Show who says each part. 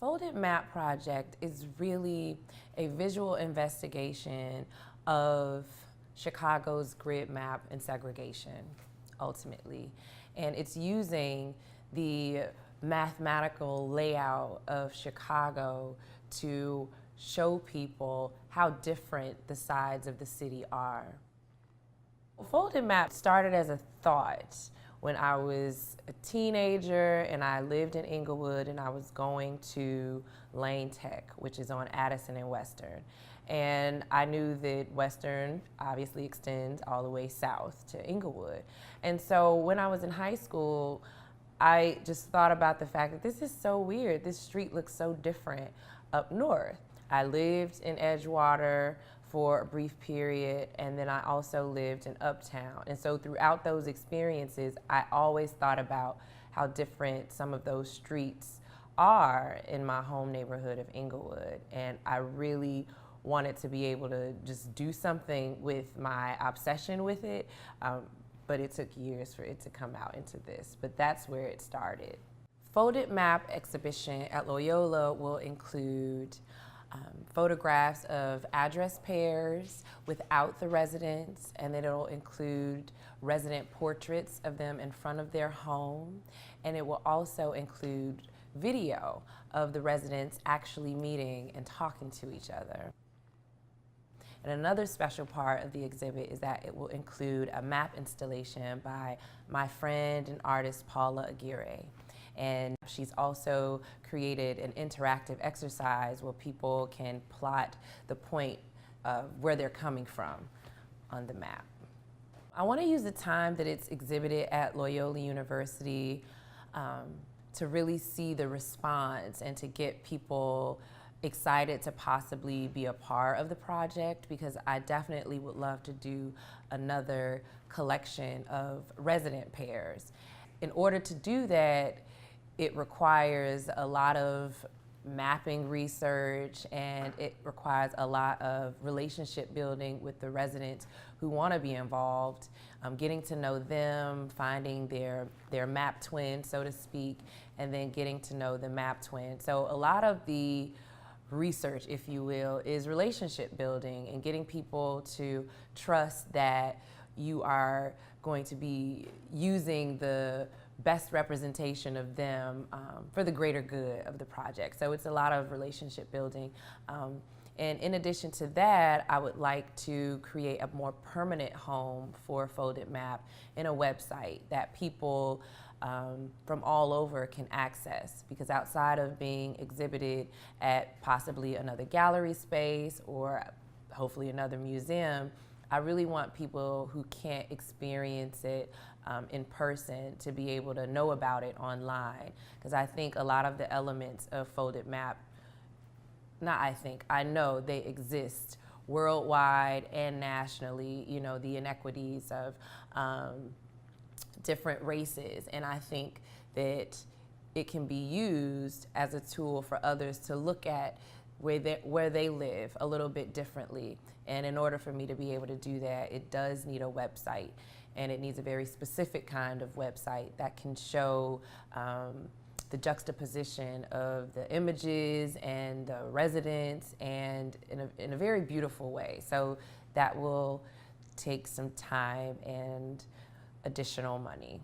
Speaker 1: Folded Map Project is really a visual investigation of Chicago's grid map and segregation, ultimately. And it's using the mathematical layout of Chicago to show people how different the sides of the city are. Folded Map started as a thought when I was a teenager and I lived in Inglewood and I was going to Lane Tech, which is on Addison and Western. And I knew that Western obviously extends all the way south to Inglewood. And so when I was in high school, I just thought about the fact that this is so weird. This street looks so different up north. I lived in Edgewater for a brief period, and then I also lived in Uptown. And so throughout those experiences, I always thought about how different some of those streets are in my home neighborhood of Inglewood. And I really wanted to be able to just do something with my obsession with it, but it took years for it to come out into this. But that's where it started. Folded Map exhibition at Loyola will include photographs of address pairs without the residents, and then it'll include resident portraits of them in front of their home, and it will also include video of the residents actually meeting and talking to each other. And another special part of the exhibit is that it will include a map installation by my friend and artist Paula Aguirre. And she's also created an interactive exercise where people can plot the point of where they're coming from on the map. I want to use the time that it's exhibited at Loyola University to really see the response and to get people excited to possibly be a part of the project, because I definitely would love to do another collection of resident pairs. In order to do that, it requires a lot of mapping research, and it requires a lot of relationship building with the residents who want to be involved, getting to know them, finding their map twin, so to speak, and then getting to know the map twin. So a lot of the research, if you will, is relationship building and getting people to trust that you are going to be using the best representation of them for the greater good of the project. So it's a lot of relationship building. And in addition to that, I would like to create a more permanent home for Folded Map in a website that people from all over can access, because outside of being exhibited at possibly another gallery space or hopefully another museum, I really want people who can't experience it in person to be able to know about it online, because I think a lot of the elements of Folded Map, I know they exist worldwide and nationally, you know, the inequities of different races, and I think that it can be used as a tool for others to look at where they live a little bit differently. And in order for me to be able to do that, it does need a website, and it needs a very specific kind of website that can show the juxtaposition of the images and the residents, and in a very beautiful way. So that will take some time and additional money.